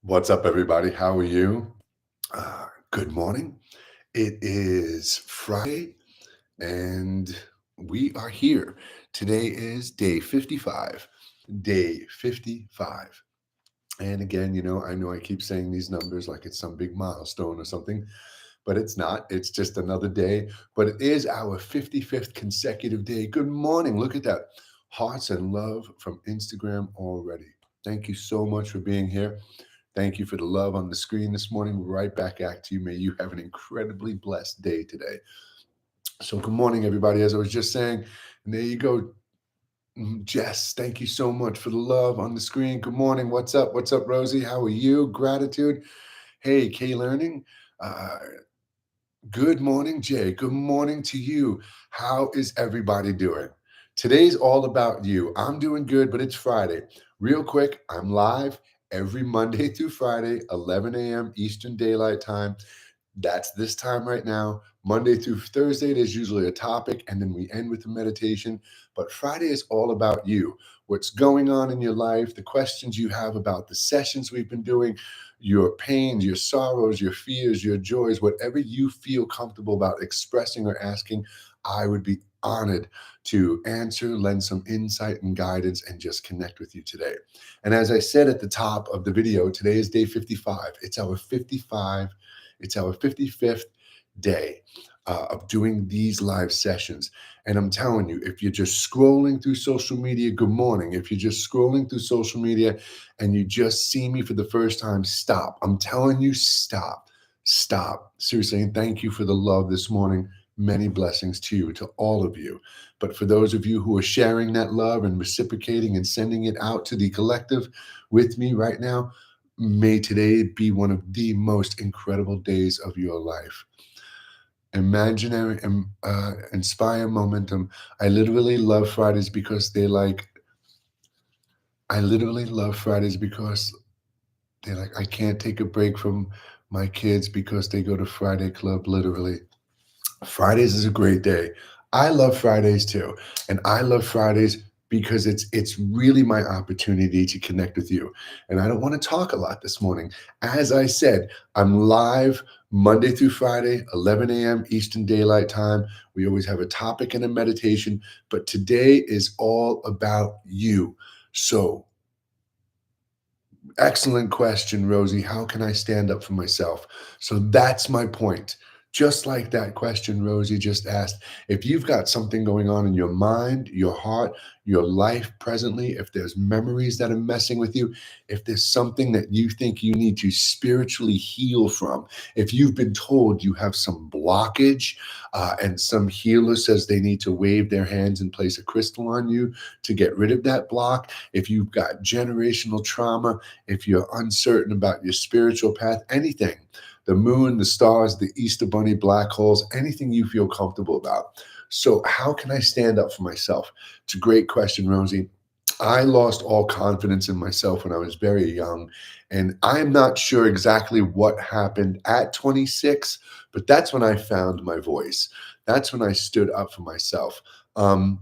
What's up, everybody? How are you? Good morning. It is Friday, and we are here. Today is day 55. Day 55. And again, I know I keep saying these numbers like it's some big milestone or something, but it's not. It's just another day. But it is our 55th consecutive day. Good morning. Look at that. Hearts and love from Instagram already. Thank you so much for being here. Thank you for the love on the screen this morning. Right back at you. May you have an incredibly blessed day today. So, good morning, everybody. As I was just saying, and there you go, Jess. Thank you so much for the love on the screen. Good morning. What's up? What's up, Rosie? How are you? Gratitude. Hey, K Learning. Uh, Good morning, Jay. Good morning to you. How is everybody doing? Today's all about you. I'm doing good, but it's Friday. Real quick, I'm live every Monday through Friday, 11 a.m. Eastern Daylight Time. That's this time right now. Monday through Thursday, there's usually a topic, and then we end with a meditation. But Friday is all about you. What's going on in your life, the questions you have about the sessions we've been doing, your pains, your sorrows, your fears, your joys, whatever you feel comfortable about expressing or asking, I would be honored to answer, lend some insight and guidance, and just connect with you today. And as I said at the top of the video, today is day 55. It's our 55th day of doing these live sessions. And I'm telling you, if you're just scrolling through social media, good morning. If you're just scrolling through social media and you just see me for the first time, stop. I'm telling you, stop. Stop. Seriously, and thank you for the love this morning. Many blessings to you, to all of you. But for those of you who are sharing that love and reciprocating and sending it out to the collective with me right now, may today be one of the most incredible days of your life. Imaginary, inspire momentum. I literally love Fridays because I literally love Fridays because they're like, I can't take a break from my kids because they go to Friday Club, literally. Fridays is a great day. I love Fridays too. And I love Fridays because it's really my opportunity to connect with you. And I don't want to talk a lot this morning. As I said, I'm live Monday through Friday, 11 a.m. Eastern Daylight Time. We always have a topic and a meditation, but today is all about you. So, excellent question, Rosie. How can I stand up for myself? So that's my point. Just like that question Rosie just asked, if you've got something going on in your mind, your heart, your life presently, if there's memories that are messing with you, if there's something that you think you need to spiritually heal from, if you've been told you have some blockage and some healer says they need to wave their hands and place a crystal on you to get rid of that block, if you've got generational trauma, if you're uncertain about your spiritual path, anything, the moon, the stars, the Easter Bunny, black holes, anything you feel comfortable about. So, how can I stand up for myself? It's a great question, Rosie. I lost all confidence in myself when I was very young. And I'm not sure exactly what happened at 26, but that's when I found my voice. That's when I stood up for myself. Um,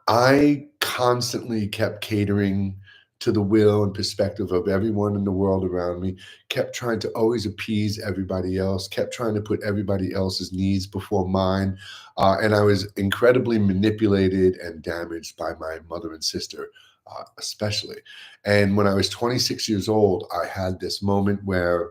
I constantly kept catering to the will and perspective of everyone in the world around me, kept trying to always appease everybody else, kept trying to put everybody else's needs before mine. And I was incredibly manipulated and damaged by my mother and sister, especially. And when I was 26 years old, I had this moment where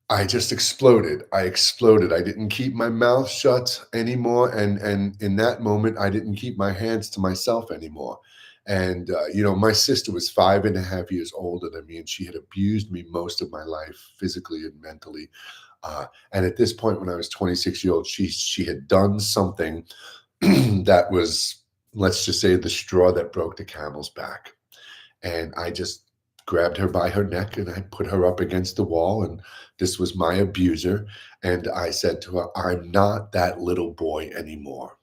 I just exploded. I exploded. I didn't keep my mouth shut anymore, and in that moment, I didn't keep my hands to myself anymore. And my sister was 5.5 years older than me, and she had abused me most of my life, physically and mentally. And at this point, when I was 26 years old, she had done something that was, let's just say, the straw that broke the camel's back. And I just grabbed her by her neck and I put her up against the wall. And this was my abuser. And I said to her, I'm not that little boy anymore.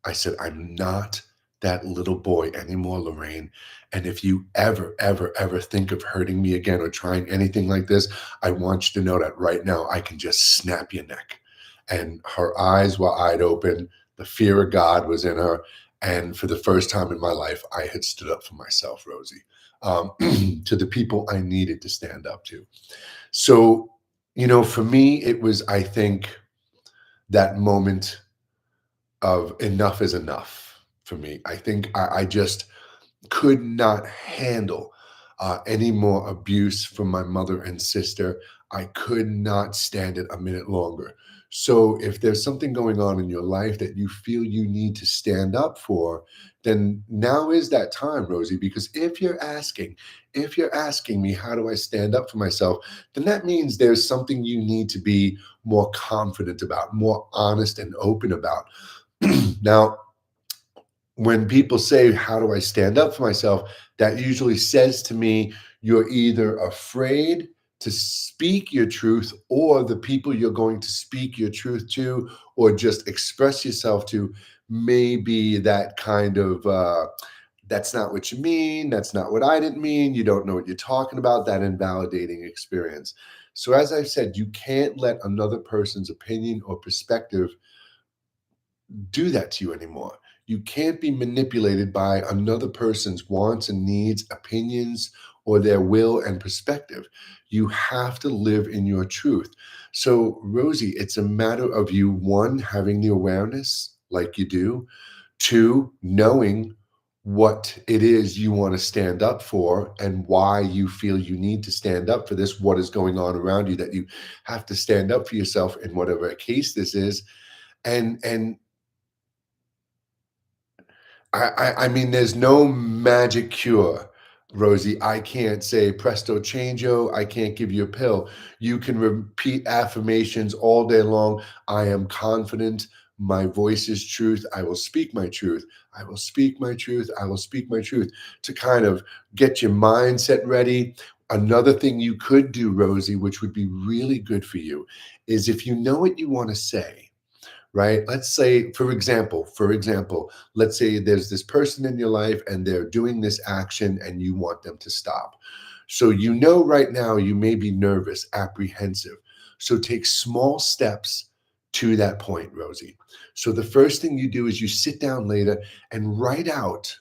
I said, I'm not that little boy anymore, Lorraine. And if you ever, ever, ever think of hurting me again or trying anything like this, I want you to know that right now I can just snap your neck. And her eyes were wide open. The fear of God was in her. And for the first time in my life, I had stood up for myself, Rosie, to the people I needed to stand up to. So, for me, it was, I think, that moment of enough is enough for me. I think I just could not handle any more abuse from my mother and sister. I could not stand it a minute longer. So, if there's something going on in your life that you feel you need to stand up for, then now is that time, Rosie. Because if you're asking me, how do I stand up for myself, then that means there's something you need to be more confident about, more honest and open about. Now, when people say, how do I stand up for myself? That usually says to me, you're either afraid to speak your truth, or the people you're going to speak your truth to, or just express yourself to, maybe that kind of, that's not what you mean. That's not what I didn't mean. You don't know what you're talking about, that invalidating experience. So, as I've said, you can't let another person's opinion or perspective do that to you anymore. You can't be manipulated by another person's wants and needs, opinions, or their will and perspective. You have to live in your truth. So, Rosie, it's a matter of you, one, having the awareness like you do, two, knowing what it is you want to stand up for and why you feel you need to stand up for this, what is going on around you that you have to stand up for yourself in whatever case this is. And I mean, there's no magic cure, Rosie. I can't say presto changeo. I can't give you a pill. You can repeat affirmations all day long. I am confident. My voice is truth. I will speak my truth. I will speak my truth. I will speak my truth, to kind of get your mindset ready. Another thing you could do, Rosie, which would be really good for you, is if you know what you want to say, right? Let's say, for example, let's say there's this person in your life and they're doing this action and you want them to stop. So, right now you may be nervous, apprehensive. So, take small steps to that point, Rosie. So, the first thing you do is you sit down later and write out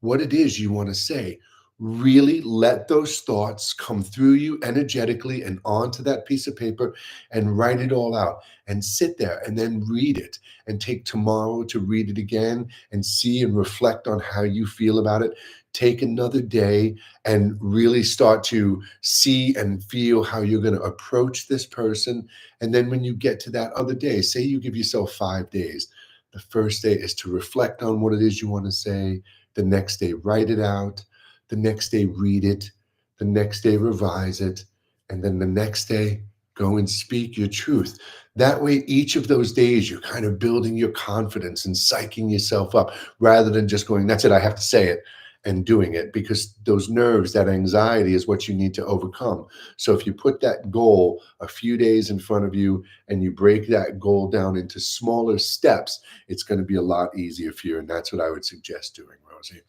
what it is you want to say. Really let those thoughts come through you energetically and onto that piece of paper, and write it all out and sit there and then read it, and take tomorrow to read it again and see and reflect on how you feel about it. Take another day and really start to see and feel how you're going to approach this person. And then when you get to that other day, say you give yourself 5 days. The first day is to reflect on what it is you want to say. The next day, write it out. The next day, read it. The next day, revise it. And then the next day, go and speak your truth. That way, each of those days, you're kind of building your confidence and psyching yourself up, rather than just going, that's it, I have to say it, and doing it, because those nerves, that anxiety is what you need to overcome. So if you put that goal a few days in front of you and you break that goal down into smaller steps, it's going to be a lot easier for you. And that's what I would suggest doing, Rosie.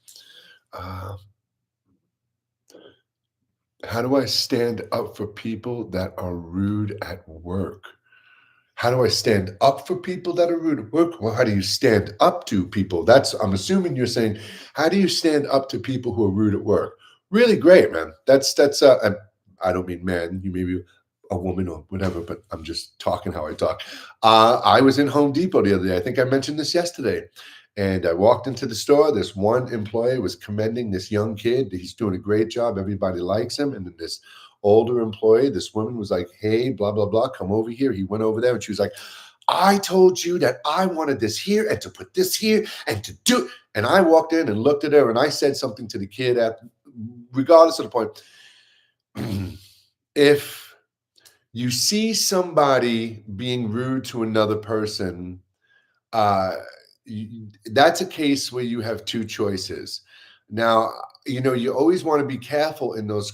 Uh, how do I stand up for people that are rude at work? How do I stand up for people that are rude at work? Well, how do you stand up to people? I'm assuming you're saying, how do you stand up to people who are rude at work? Really great, man. I don't mean man, you may be a woman or whatever, but I'm just talking how I talk. I was in Home Depot the other day. I think I mentioned this yesterday. And I walked into the store. This one employee was commending this young kid. He's doing a great job. Everybody likes him. And then this older employee, this woman was like, hey, blah, blah, blah, come over here. He went over there and she was like, I told you that I wanted this here and to put this here and to do. And I walked in and looked at her and I said something to the kid, regardless of the point. If you see somebody being rude to another person, uh, that's a case where you have two choices. Now, you always want to be careful in those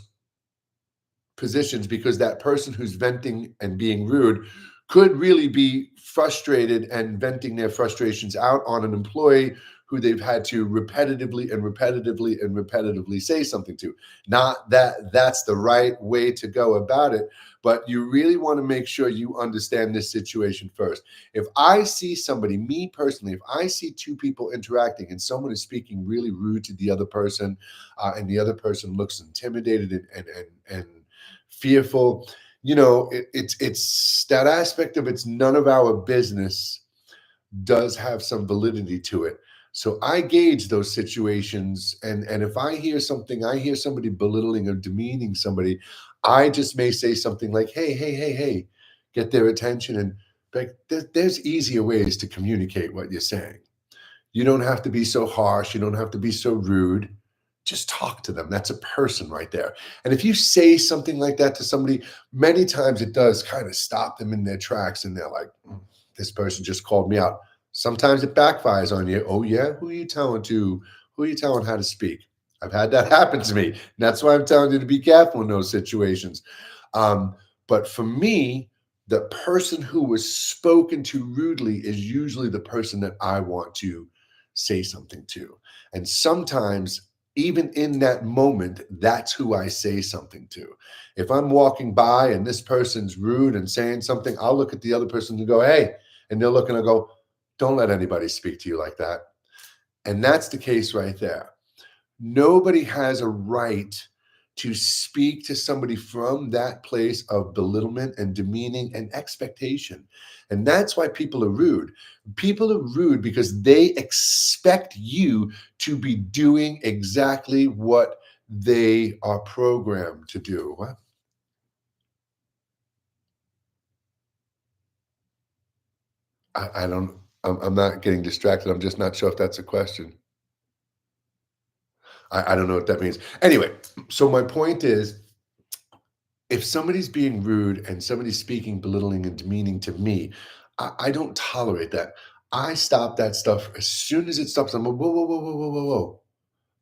positions, because that person who's venting and being rude could really be frustrated and venting their frustrations out on an employee who they've had to repetitively and repetitively and repetitively say something to. Not that that's the right way to go about it, but you really want to make sure you understand this situation first. If I see somebody, me personally, if I see two people interacting and someone is speaking really rude to the other person, and the other person looks intimidated and fearful, it's that aspect of it's none of our business does have some validity to it. So I gauge those situations, and if I hear something, I hear somebody belittling or demeaning somebody, I just may say something like, "Hey, hey, hey, hey," get their attention, and like there's easier ways to communicate what you're saying. You don't have to be so harsh. You don't have to be so rude. Just talk to them. That's a person right there. And if you say something like that to somebody, many times it does kind of stop them in their tracks and they're like, this person just called me out. Sometimes it backfires on you. Oh, yeah. Who are you telling to? Who are you telling how to speak? I've had that happen to me. And that's why I'm telling you to be careful in those situations. Um, but for me, the person who was spoken to rudely is usually the person that I want to say something to. And sometimes, even in that moment, that's who I say something to. If I'm walking by and this person's rude and saying something, I'll look at the other person and go, hey, and they'll look and I'll go, don't let anybody speak to you like that. And that's the case right there. Nobody has a right to speak to somebody from that place of belittlement and demeaning and expectation. And that's why people are rude. People are rude because they expect you to be doing exactly what they are programmed to do. What? I don't, I'm not getting distracted. I'm just not sure if that's a question. I don't know what that means. Anyway, so my point is, if somebody's being rude and somebody's speaking belittling and demeaning to me, I don't tolerate that. I stop that stuff as soon as it stops. I'm like, whoa, whoa, whoa, whoa, whoa, whoa, whoa.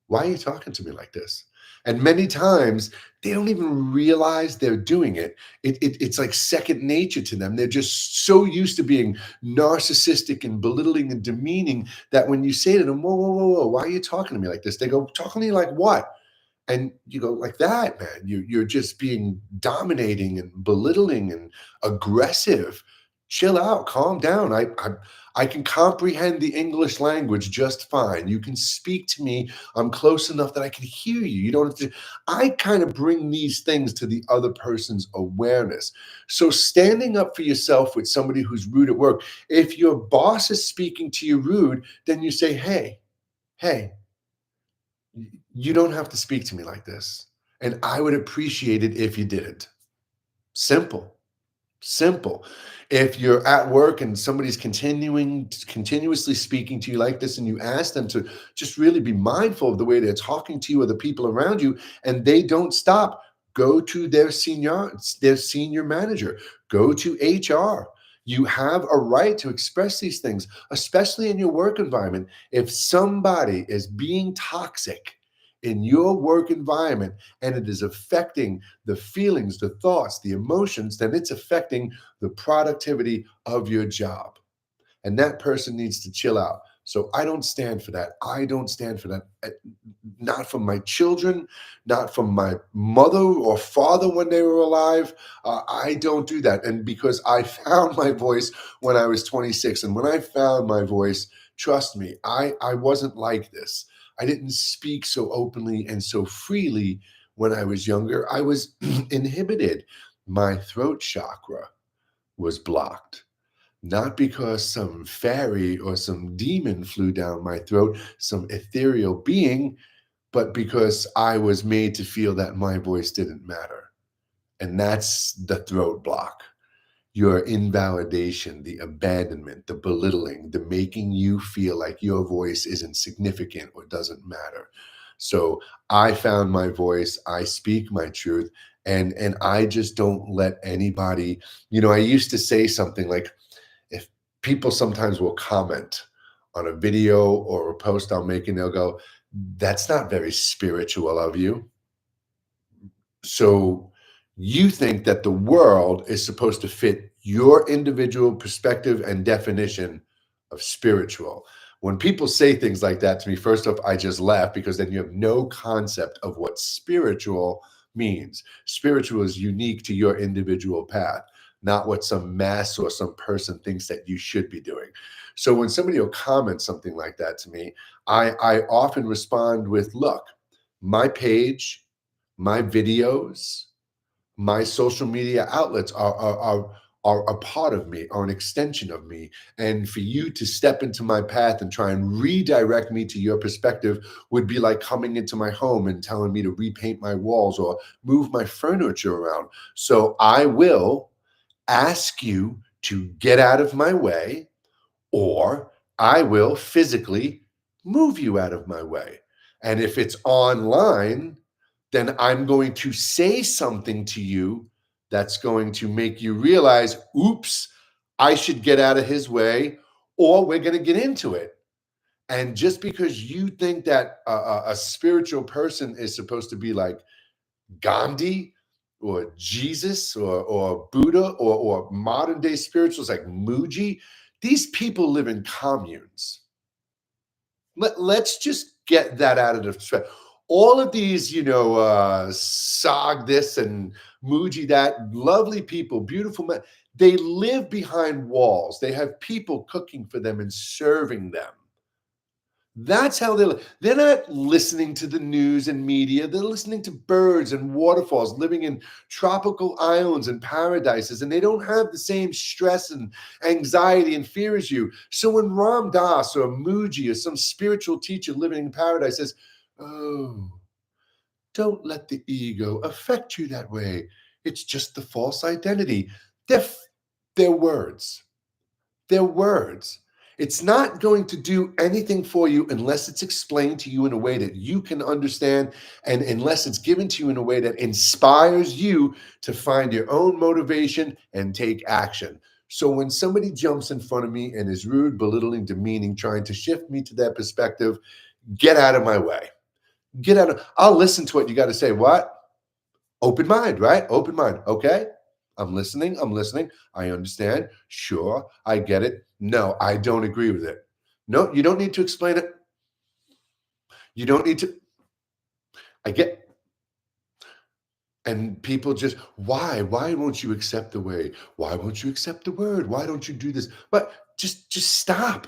Why are you talking to me like this? And many times they don't even realize they're doing it. It's like second nature to them. They're just so used to being narcissistic and belittling and demeaning that when you say to them, whoa, whoa, whoa, whoa, why are you talking to me like this? They go, talking to you like what? And you go, like that, man, you're just being dominating and belittling and aggressive. Chill out, calm down. I can comprehend the English language just fine. You can speak to me. I'm close enough that I can hear you. You don't have to. I kind of bring these things to the other person's awareness. So standing up for yourself with somebody who's rude at work, if your boss is speaking to you rude, then you say, hey, hey, you don't have to speak to me like this. And I would appreciate it if you didn't. Simple, simple. If you're at work and somebody's continuously speaking to you like this, and you ask them to just really be mindful of the way they're talking to you or the people around you, and they don't stop, go to their senior manager, go to HR. You have a right to express these things, especially in your work environment. If somebody is being toxic in your work environment and it is affecting the feelings, the thoughts, the emotions, then it's affecting the productivity of your job. And that person needs to chill out. So I don't stand for that. I don't stand for that. Not from my children, not from my mother or father when they were alive. I don't do that. And because I found my voice when I was 26, and when I found my voice, trust me, I wasn't like this. I didn't speak so openly and so freely when I was younger. I was inhibited. My throat chakra was blocked, not because some fairy or some demon flew down my throat, some ethereal being, but because I was made to feel that my voice didn't matter. And that's the throat block. Your invalidation, the abandonment, the belittling, the making you feel like your voice isn't significant or doesn't matter. So I found my voice, I speak my truth, and I just don't let anybody, I used to say something like, if people sometimes will comment on a video or a post I'll make, and they'll go, that's not very spiritual of you. So you think that the world is supposed to fit your individual perspective and definition of spiritual. When people say things like that to me, first off, I just laugh because then you have no concept of what spiritual means. Spiritual is unique to your individual path, not what some mass or some person thinks that you should be doing. So when somebody will comment something like that to me, I often respond with, look, my page, my videos, my social media outlets are a part of me, are an extension of me. And for you to step into my path and try and redirect me to your perspective would be like coming into my home and telling me to repaint my walls or move my furniture around. So I will ask you to get out of my way, or I will physically move you out of my way. And if it's online, then I'm going to say something to you that's going to make you realize, oops, I should get out of his way, or we're going to get into it. And just because you think that a spiritual person is supposed to be like Gandhi or Jesus or Buddha or modern day spirituals like Muji, these people live in communes. Let's just get that out of the all of these, Sag this and Muji that, lovely people, beautiful men, they live behind walls. They have people cooking for them and serving them. That's how they live. They're not listening to the news and media. They're listening to birds and waterfalls, living in tropical islands and paradises, and they don't have the same stress and anxiety and fear as you. So when Ram Dass or Muji or some spiritual teacher living in paradise says, "Oh, don't let the ego affect you that way. It's just the false identity." They're, they're words. They're words. It's not going to do anything for you unless it's explained to you in a way that you can understand, and unless it's given to you in a way that inspires you to find your own motivation and take action. So when somebody jumps in front of me and is rude, belittling, demeaning, trying to shift me to their perspective, get out of my way. Get out of, I'll listen to what you got to say. What? Open mind, right? Open mind. Okay. I'm listening. I'm listening. I understand. Sure. I get it. No, I don't agree with it. No, you don't need to explain it. You don't need to. I get, and people just, why won't you accept the way? Why won't you accept the word? Why don't you do this? But just stop.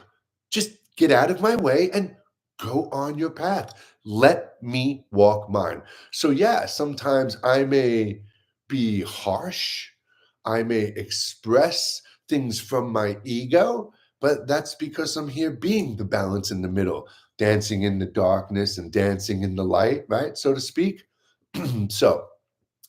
Just get out of my way and go on your path. Let me walk mine. So yeah, sometimes I may be harsh. I may express things from my ego, but that's because I'm here being the balance in the middle, dancing in the darkness and dancing in the light, right? So to speak. So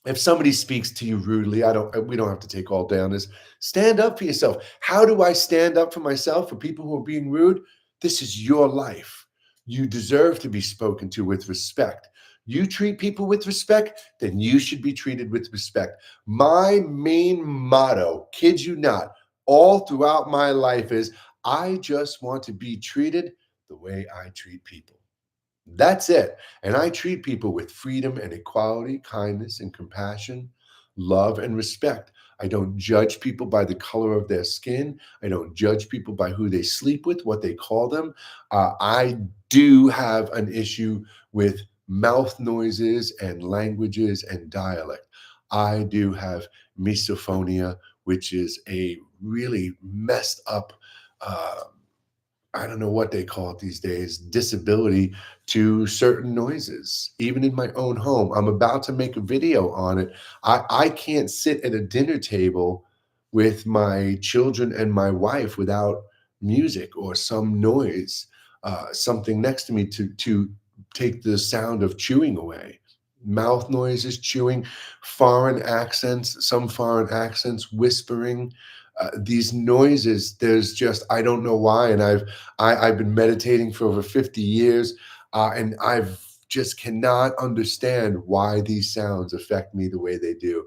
if somebody speaks to you rudely, we don't have to take all down this. Stand up for yourself. How do I stand up for myself for people who are being rude? This is your life. You deserve to be spoken to with respect. You treat people with respect, then you should be treated with respect. My main motto, kid you not, all throughout my life is I just want to be treated the way I treat people. That's it. And I treat people with freedom and equality, kindness and compassion, love and respect. I don't judge people by the color of their skin. I don't judge people by who they sleep with, what they call them. I do have an issue with mouth noises and languages and dialect. I do have misophonia, which is a really messed up I don't know what they call it these days, disability to certain noises, even in my own home. I'm about to make a video on it. I can't sit at a dinner table with my children and my wife without music or some noise, something next to me to take the sound of chewing away. Mouth noises, chewing, foreign accents, some foreign accents, whispering. These noises, there's just, I don't know why. And I've been meditating for over 50 years, and I've just cannot understand why these sounds affect me the way they do.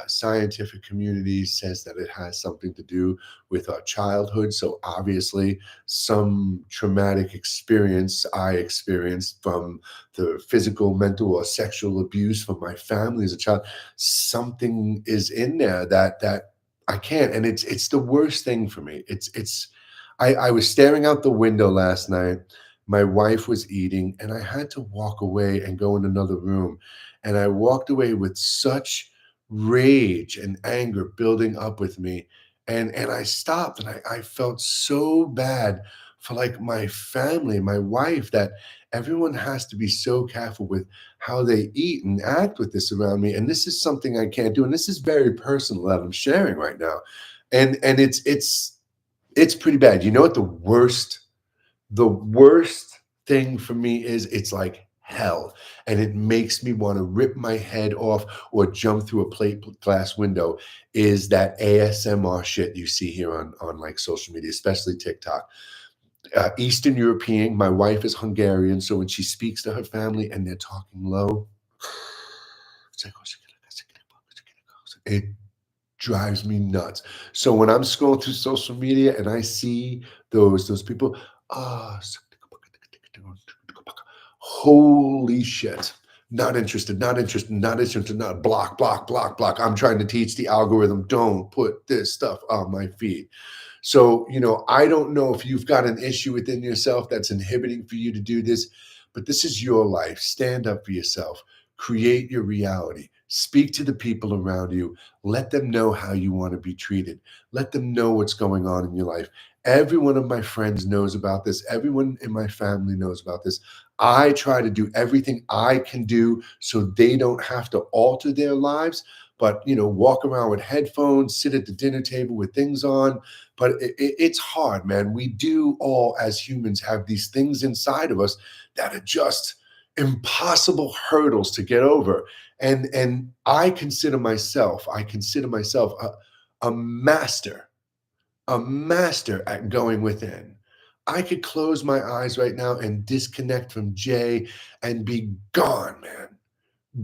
Scientific community says that it has something to do with our childhood. So obviously, some traumatic experience I experienced from the physical, mental, or sexual abuse from my family as a child, something is in there that I can't, and it's the worst thing for me. It's I was staring out the window last night. My wife was eating, and I had to walk away and go in another room. And I walked away with such rage and anger building up with me. And I stopped and I felt so bad for like my family, my wife, that everyone has to be so careful with how they eat and act with this around me. And this is something I can't do. And this is very personal that I'm sharing right now. And it's pretty bad. You know what the worst thing for me is? It's like hell, and it makes me wanna rip my head off or jump through a plate glass window, is that ASMR shit you see here on, like, social media, especially TikTok. Eastern European, my wife is Hungarian, so when she speaks to her family and they're talking low, it drives me nuts. So when I'm scrolling through social media and I see those people, ah, holy shit. Not interested, not interested, not interested, not block, block, block, block. I'm trying to teach the algorithm, don't put this stuff on my feed. So, I don't know if you've got an issue within yourself that's inhibiting for you to do this, but this is your life. Stand up for yourself, create your reality, speak to the people around you, let them know how you want to be treated, let them know what's going on in your life. Every one of my friends knows about this, everyone in my family knows about this. I try to do everything I can do so they don't have to alter their lives, but walk around with headphones, sit at the dinner table with things on. But it's hard, man. We do all, as humans, have these things inside of us that are just impossible hurdles to get over. And I consider myself a master, a master at going within. I could close my eyes right now and disconnect from Jay and be gone, man,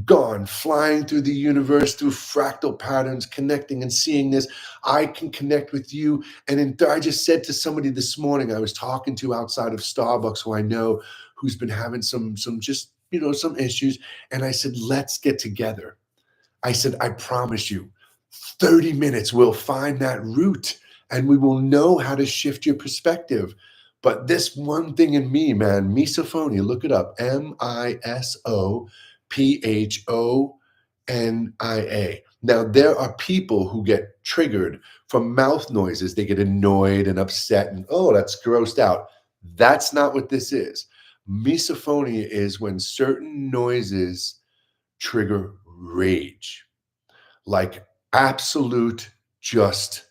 gone, flying through the universe, through fractal patterns, connecting and seeing this. I can connect with you. I just said to somebody this morning I was talking to outside of Starbucks, who I know, who's been having some just some issues, and I said, let's get together. I said, I promise you, 30 minutes, we'll find that root and we will know how to shift your perspective. But this one thing in me, man, misophonia, look it up, Misophonia. Now, there are people who get triggered from mouth noises. They get annoyed and upset and, oh, that's grossed out. That's not what this is. Misophonia is when certain noises trigger rage, like absolute, just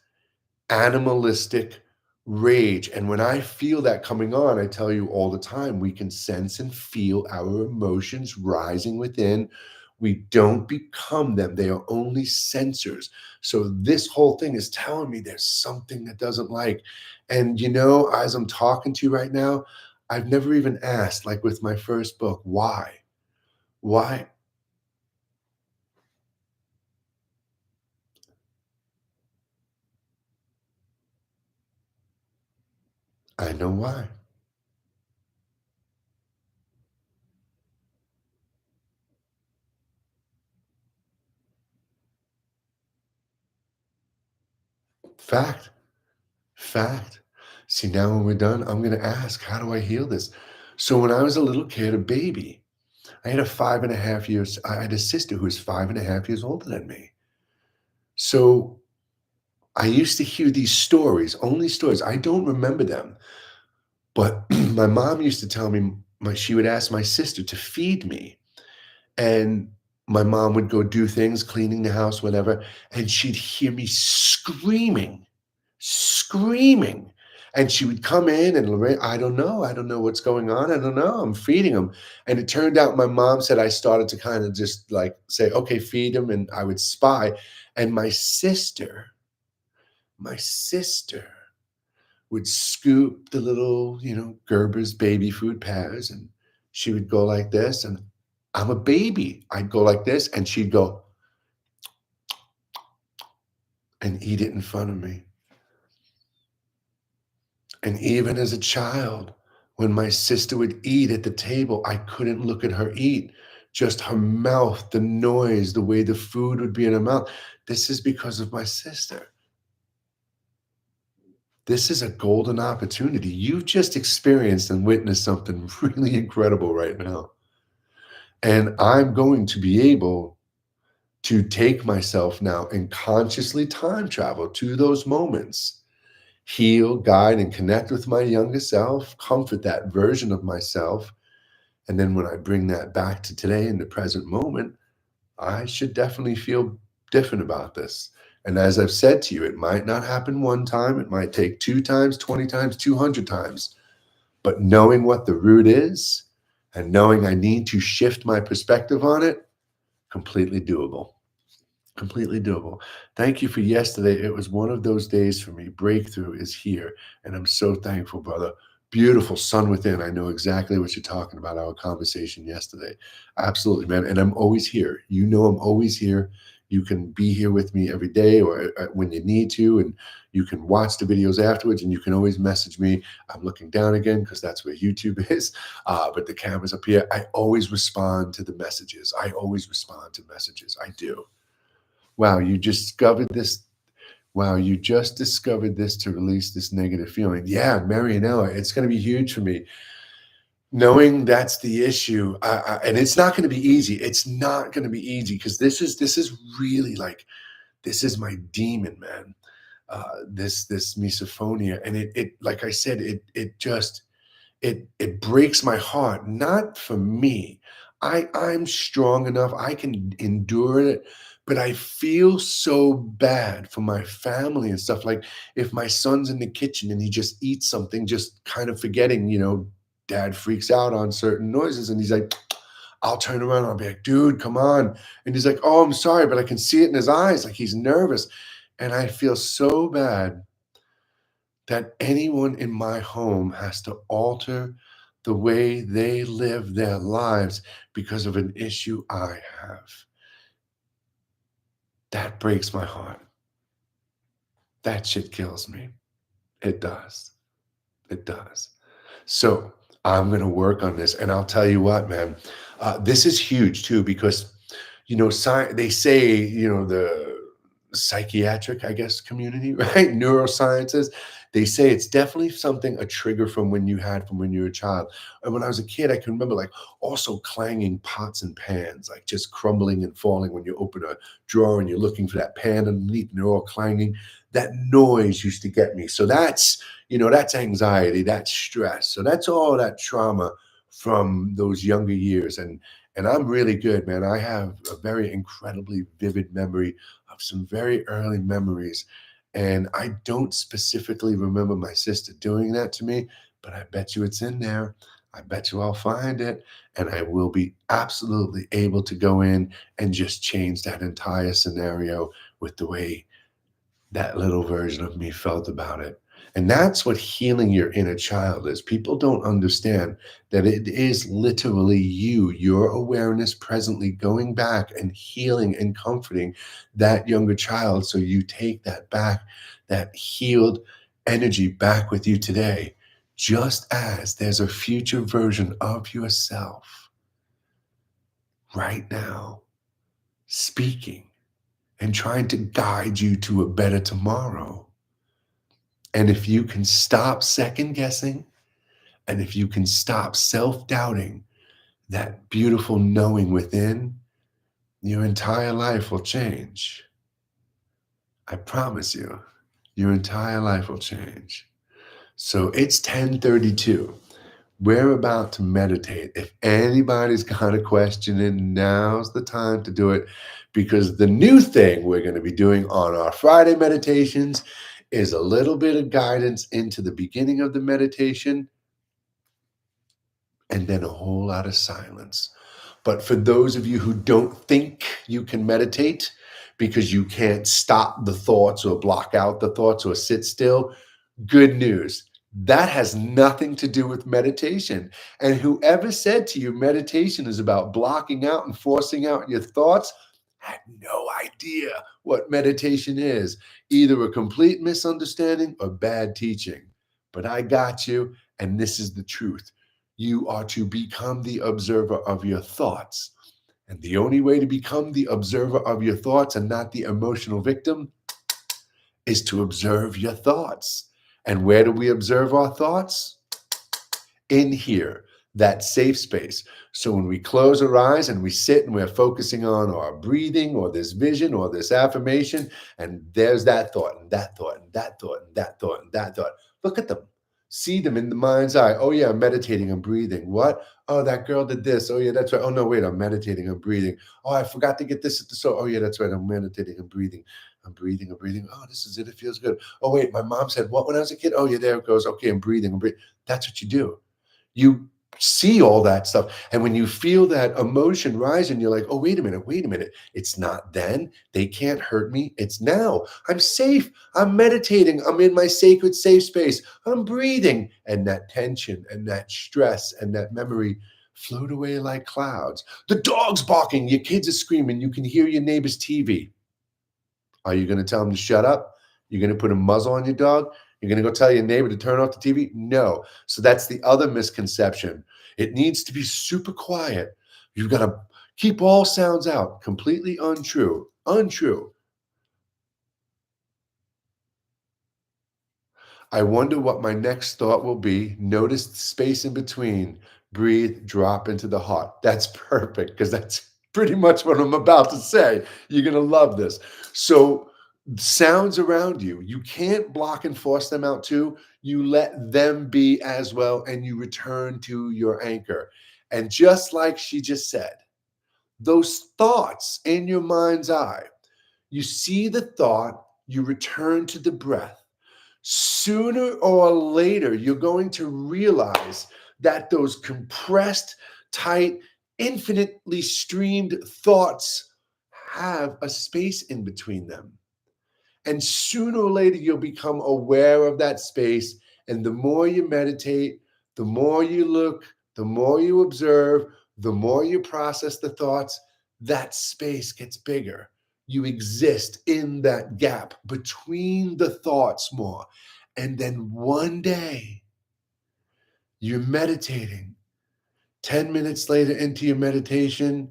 animalistic rage. And when I feel that coming on, I tell you all the time, we can sense and feel our emotions rising within. We don't become them, they are only sensors. So, this whole thing is telling me there's something that doesn't like. And, as I'm talking to you right now, I've never even asked, like with my first book, why? Why? I know why. Fact. Fact. See, now when we're done, I'm going to ask, how do I heal this? So when I was a little kid, a baby, I had a sister who was 5.5 years older than me. So I used to hear these stories, only stories. I don't remember them, but my mom used to tell me, she would ask my sister to feed me. And my mom would go do things, cleaning the house, whatever, and she'd hear me screaming. And she would come in and, Lorraine, I don't know what's going on. I don't know. I'm feeding him. And it turned out my mom said I started to kind of just like say, okay, feed him. And I would spy. And my sister would scoop the little, Gerber's baby food pears, and she would go like this. And I'm a baby. I'd go like this, and she'd go and eat it in front of me. And even as a child, when my sister would eat at the table, I couldn't look at her eat. Just her mouth, the noise, the way the food would be in her mouth. This is because of my sister. This is a golden opportunity. You've just experienced and witnessed something really incredible right now. And I'm going to be able to take myself now and consciously time travel to those moments, heal, guide, and connect with my younger self, comfort that version of myself. And then when I bring that back to today in the present moment, I should definitely feel different about this. And as I've said to you, it might not happen one time, it might take 2 times, 20 times, 200 times. But knowing what the root is and knowing I need to shift my perspective on it, completely doable. Completely doable. Thank you for yesterday. It was one of those days for me. Breakthrough is here. And I'm so thankful, brother. Beautiful sun within. I know exactly what you're talking about, our conversation yesterday. Absolutely, man. And I'm always here. You know, I'm always here. You can be here with me every day or when you need to. And you can watch the videos afterwards and you can always message me. I'm looking down again because that's where YouTube is. But the camera's up here. I always respond to the messages. I always respond to messages. I do. Wow, you just discovered this. Wow, you just discovered this to release this negative feeling. Yeah, Marianella, it's going to be huge for me. Knowing that's the issue, and it's not going to be easy. It's not going to be easy because this is really like this is my demon, man. This misophonia, and it like I said, it just it breaks my heart. Not for me. I'm strong enough. I can endure it, but I feel so bad for my family and stuff. Like if my son's in the kitchen and he just eats something, just kind of forgetting, dad freaks out on certain noises and he's like, I'll turn around and I'll be like, dude, come on. And he's like, oh, I'm sorry, but I can see it in his eyes. Like he's nervous. And I feel so bad that anyone in my home has to alter the way they live their lives because of an issue I have. That breaks my heart. That shit kills me. It does. It does. So I'm going to work on this. And I'll tell you what, man, this is huge too, because, they say, the psychiatric, I guess, community, right? Neurosciences, they say it's definitely something, a trigger from when you were a child. And when I was a kid, I can remember like also clanging pots and pans, like just crumbling and falling when you open a drawer and you're looking for that pan underneath and they're all clanging. That noise used to get me. So that's anxiety, that's stress. So that's all that trauma from those younger years. And I'm really good, man. I have a very incredibly vivid memory of some very early memories. And I don't specifically remember my sister doing that to me, but I bet you it's in there. I bet you I'll find it. And I will be absolutely able to go in and just change that entire scenario with the way that little version of me felt about it. And that's what healing your inner child is. People don't understand that it is literally you, your awareness presently going back and healing and comforting that younger child. So you take that back, that healed energy back with you today, just as there's a future version of yourself right now speaking and trying to guide you to a better tomorrow. And if you can stop second guessing, and if you can stop self doubting that beautiful knowing within, your entire life will change. I promise you, your entire life will change. So it's 10:32. We're about to meditate. If anybody's got a question, and now's the time to do it, because the new thing we're going to be doing on our Friday meditations is a little bit of guidance into the beginning of the meditation and then a whole lot of silence. But for those of you who don't think you can meditate because you can't stop the thoughts or block out the thoughts or sit still, good news. That has nothing to do with meditation. And whoever said to you meditation is about blocking out and forcing out your thoughts had no idea what meditation is. Either a complete misunderstanding or bad teaching. But I got you, and this is the truth. You are to become the observer of your thoughts. And the only way to become the observer of your thoughts and not the emotional victim is to observe your thoughts. And where do we observe our thoughts? In here, that safe space. So when we close our eyes and we sit and we're focusing on our breathing or this vision or this affirmation, and there's that thought and that thought and that thought and that thought and that thought. Look at them. See them in the mind's eye. Oh, yeah, I'm meditating, I'm breathing. What? Oh, that girl did this. Oh, yeah, that's right. Oh, no, wait, I'm meditating, I'm breathing. Oh, I forgot to get this at the store. Oh, yeah, that's right. I'm meditating, I'm breathing. I'm breathing, I'm breathing. Oh, this is it. It feels good. Oh, wait, my mom said what when I was a kid? Oh, yeah, there it goes. Okay, I'm breathing, I'm breathing. That's what you do. You see all that stuff. And when you feel that emotion rise and you're like, oh, wait a minute, wait a minute. It's not then. They can't hurt me. It's now. I'm safe. I'm meditating. I'm in my sacred safe space. I'm breathing. And that tension and that stress and that memory float away like clouds. The dog's barking. Your kids are screaming. You can hear your neighbor's TV. Are you going to tell them to shut up? You're going to put a muzzle on your dog? You're going to go tell your neighbor to turn off the TV? No. So that's the other misconception. It needs to be super quiet. You've got to keep all sounds out. Completely untrue. Untrue. I wonder what my next thought will be. Notice the space in between. Breathe, drop into the heart. That's perfect because that's pretty much what I'm about to say. You're going to love this. So, sounds around you, you can't block and force them out too. You let them be as well, and you return to your anchor. And just like she just said, those thoughts in your mind's eye, you see the thought, you return to the breath. Sooner or later, you're going to realize that those compressed, tight, infinitely streamed thoughts have a space in between them. And sooner or later, you'll become aware of that space. And the more you meditate, the more you look, the more you observe, the more you process the thoughts, that space gets bigger. You exist in that gap between the thoughts more. And then one day, you're meditating. 10 minutes later into your meditation,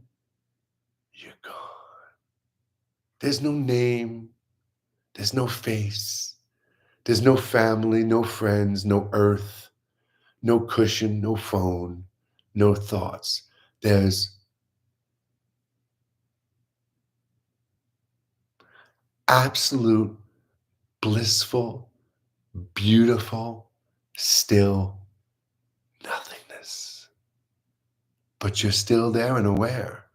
you're gone. There's no name. There's no face. There's no family, no friends, no earth, no cushion, no phone, no thoughts. There's absolute, blissful, beautiful, still nothingness. But you're still there and aware.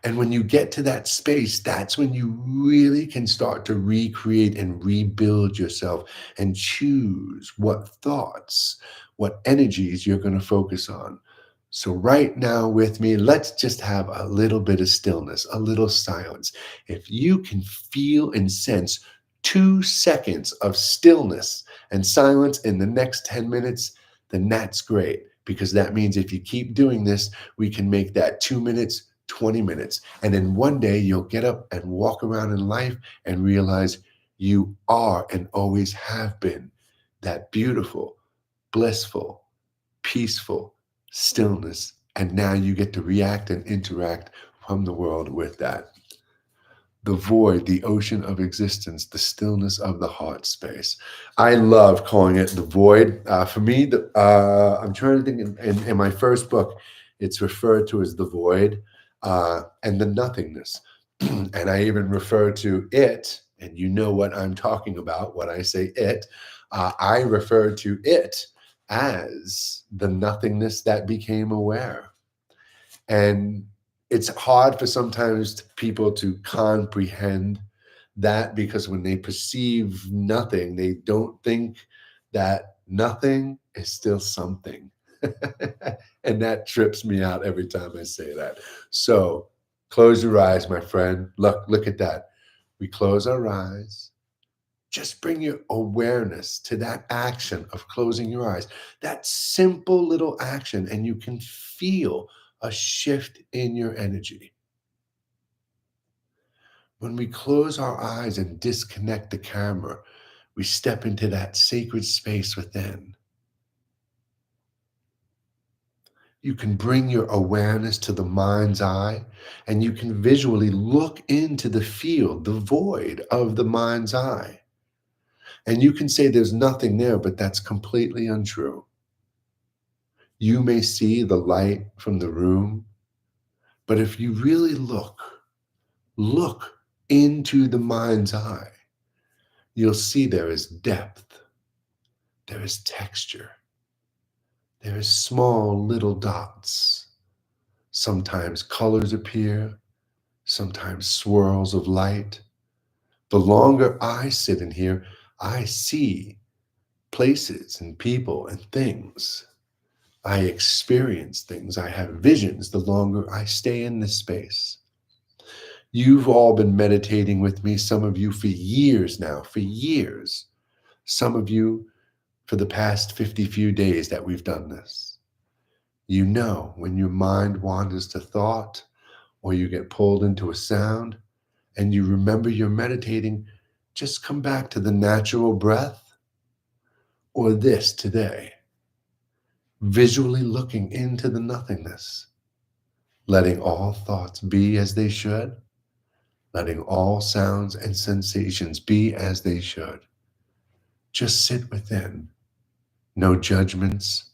And when you get to that space, that's when you really can start to recreate and rebuild yourself and choose what thoughts, what energies you're going to focus on. So, right now, with me, let's just have a little bit of stillness, a little silence. If you can feel and sense 2 seconds of stillness and silence in the next 10 minutes, then that's great. Because that means if you keep doing this, we can make that 2 minutes 20 minutes. And then one day you'll get up and walk around in life and realize you are and always have been that beautiful, blissful, peaceful stillness. And now you get to react and interact from the world with that. The void, the ocean of existence, the stillness of the heart space. I love calling it the void. For me, I'm trying to think in my first book, it's referred to as the void and the nothingness. And I even refer to it, and you know what I'm talking about when I say it. I refer to it as the nothingness that became aware. And it's hard for sometimes people to comprehend that because when they perceive nothing, they don't think that nothing is still something. And that trips me out every time I say that. So close your eyes, my friend. Look at that. We close our eyes. Just bring your awareness to that action of closing your eyes, that simple little action, and you can feel a shift in your energy. When we close our eyes and disconnect the camera, we step into that sacred space within. You can bring your awareness to the mind's eye, and you can visually look into the field, the void of the mind's eye. And you can say there's nothing there, but that's completely untrue. You may see the light from the room, but if you really look into the mind's eye, you'll see there is depth, there is texture, there is small little dots. Sometimes colors appear, sometimes swirls of light. The longer I sit in here, I see places and people and things. I experience things. I have visions the longer I stay in this space. You've all been meditating with me, some of you for years now, for years. Some of you for the past 50 few days that we've done this. You know when your mind wanders to thought or you get pulled into a sound and you remember you're meditating, just come back to the natural breath or this today, visually looking into the nothingness, letting all thoughts be as they should, letting all sounds and sensations be as they should. Just sit within. No judgments,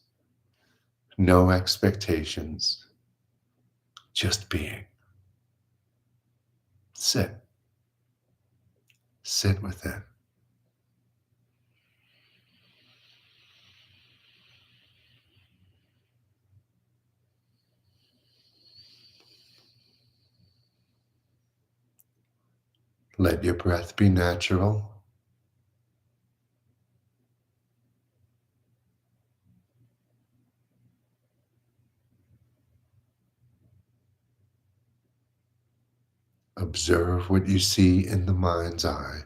no expectations, just being. Sit. Sit within. Let your breath be natural. Observe what you see in the mind's eye.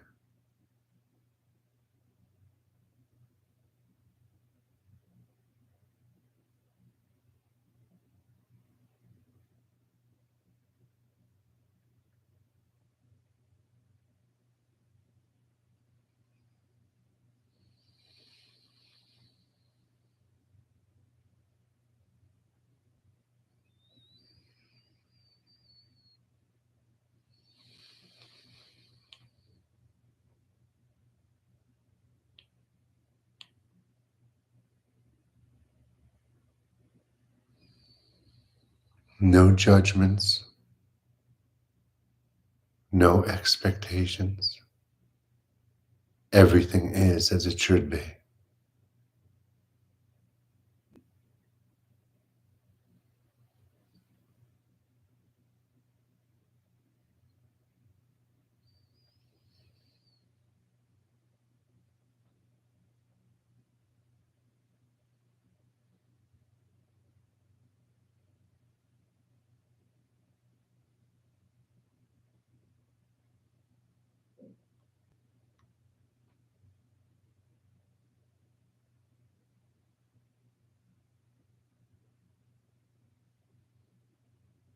No judgments, no expectations. Everything is as it should be.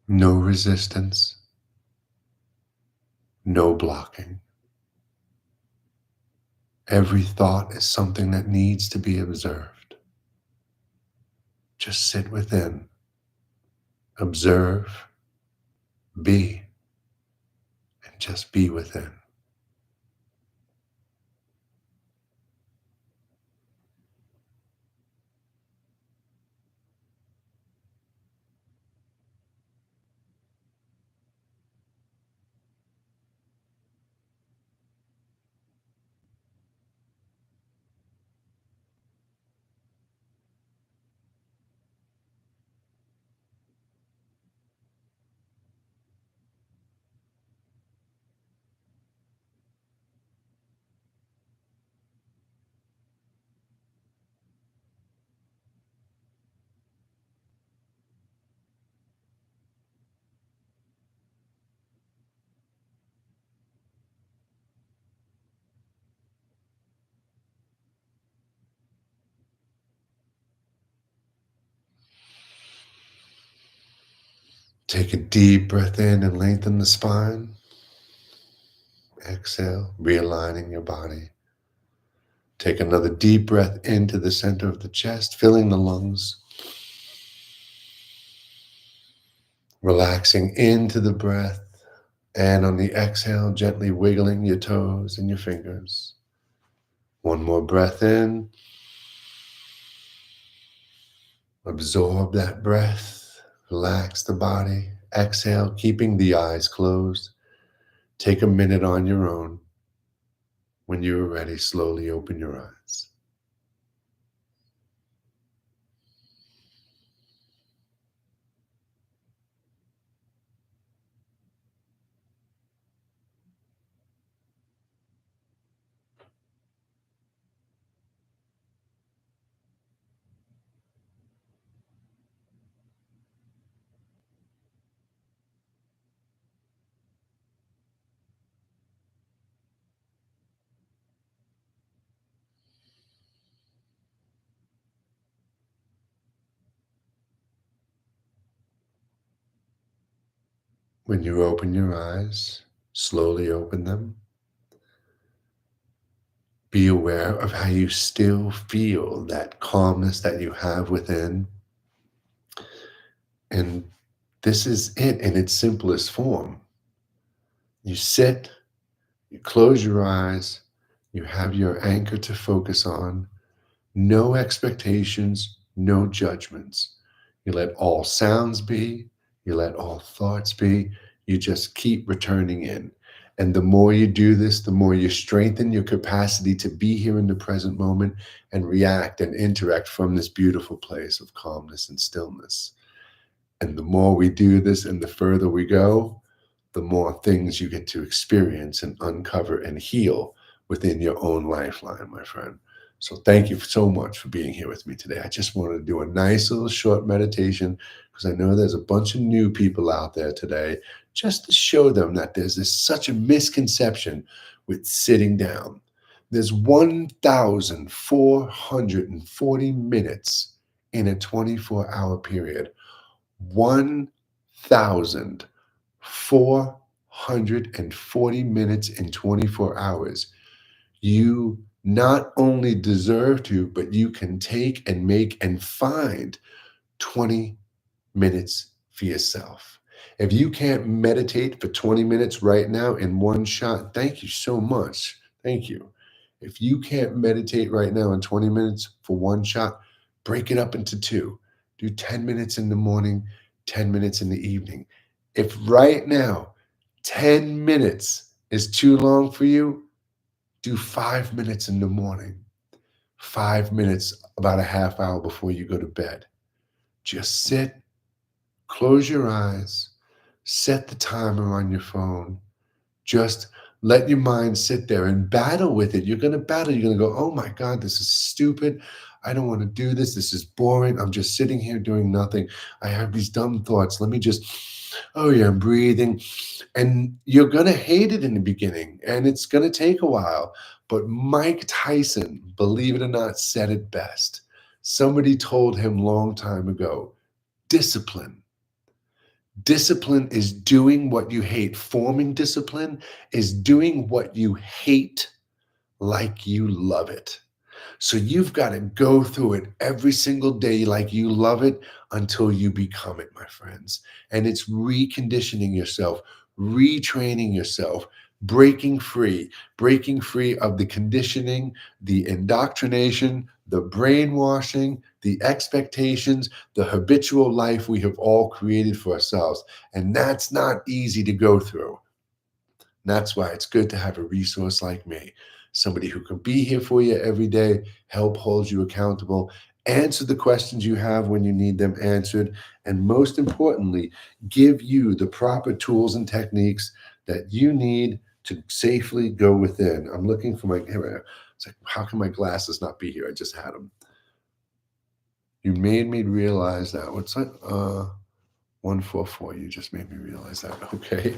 No resistance, no blocking. Every thought is something that needs to be observed. Just sit within, observe, be, and just be within. Take a deep breath in and lengthen the spine. Exhale, realigning your body. Take another deep breath into the center of the chest, filling the lungs. Relaxing into the breath. And on the exhale, gently wiggling your toes and your fingers. One more breath in. Absorb that breath. Relax the body. Exhale, keeping the eyes closed. Take a minute on your own. When you are ready, slowly open your eyes. When you open your eyes, slowly open them. Be aware of how you still feel that calmness that you have within. And this is it in its simplest form. You sit, you close your eyes, you have your anchor to focus on, no expectations, no judgments. You let all sounds be, you let all thoughts be, you just keep returning in. And the more you do this, the more you strengthen your capacity to be here in the present moment and react and interact from this beautiful place of calmness and stillness. And the more we do this and the further we go, the more things you get to experience and uncover and heal within your own lifeline, my friend. So thank you so much for being here with me today. I just wanted to do a nice little short meditation because I know there's a bunch of new people out there today, just to show them that there's such a misconception with sitting down. There's 1,440 minutes in a 24-hour period. 1,440 minutes in 24 hours. You not only deserve to, but you can take and make and find 20 minutes for yourself. If you can't meditate for 20 minutes right now in one shot, thank you so much. Thank you. If you can't meditate right now in 20 minutes for one shot, break it up into two. Do 10 minutes in the morning, 10 minutes in the evening. If right now 10 minutes is too long for you, do 5 minutes in the morning, 5 minutes about a half hour before you go to bed. Just sit. Close your eyes, set the timer on your phone. Just let your mind sit there and battle with it. You're going to battle. You're going to go, oh my God, this is stupid. I don't want to do this. This is boring. I'm just sitting here doing nothing. I have these dumb thoughts. Let me just, oh yeah, I'm breathing. And you're going to hate it in the beginning and it's going to take a while. But Mike Tyson, believe it or not, said it best. Somebody told him long time ago, discipline. Discipline is doing what you hate. Forming discipline is doing what you hate like you love it. So you've got to go through it every single day like you love it until you become it, my friends. And it's reconditioning yourself, retraining yourself, breaking free of the conditioning, the indoctrination, the brainwashing, the expectations, the habitual life we have all created for ourselves. And that's not easy to go through. That's why it's good to have a resource like me, somebody who can be here for you every day, help hold you accountable, answer the questions you have when you need them answered, and most importantly, give you the proper tools and techniques that you need to safely go within. I'm looking for my, it's like, how can my glasses not be here? I just had them. You made me realize that. What's that? 144. You just made me realize that. Okay.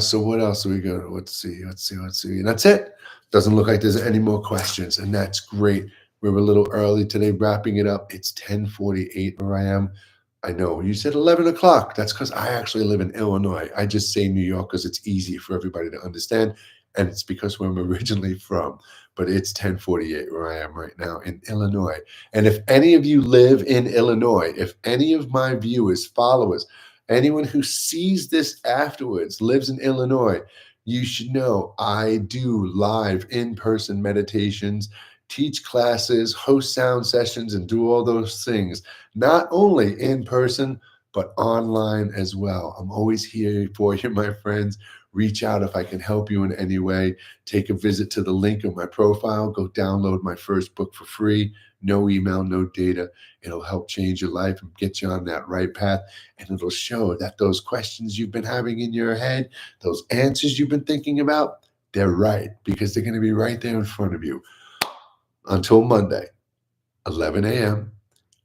So what else do we go? Let's see. And that's it. Doesn't look like there's any more questions, and that's great. We were a little early today, wrapping it up. It's 10:48 where I am. I know you said 11 o'clock. That's because I actually live in Illinois. I just say New York because it's easy for everybody to understand, and it's because where I'm originally from. But it's 10:48 where I am right now in Illinois. And if any of you live in Illinois, if any of my viewers, followers, anyone who sees this afterwards lives in Illinois, you should know I do live in-person meditations, teach classes, host sound sessions, and do all those things, not only in person, but online as well. I'm always here for you, my friends. Reach out if I can help you in any way. Take a visit to the link of my profile. Go download my first book for free. No email, no data. It'll help change your life and get you on that right path. And it'll show that those questions you've been having in your head, those answers you've been thinking about, they're right because they're going to be right there in front of you. Until Monday, 11 a.m.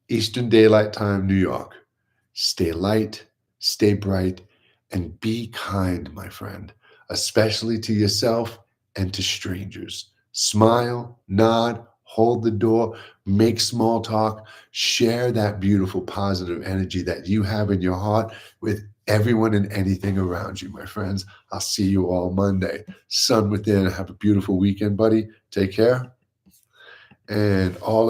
Eastern Daylight Time, New York. Stay light, stay bright, and be kind, my friend, especially to yourself and to strangers. Smile, nod, hold the door, make small talk, share that beautiful positive energy that you have in your heart with everyone and anything around you, my friends. I'll see you all Monday. Sun within. Have a beautiful weekend, buddy. Take care. And all of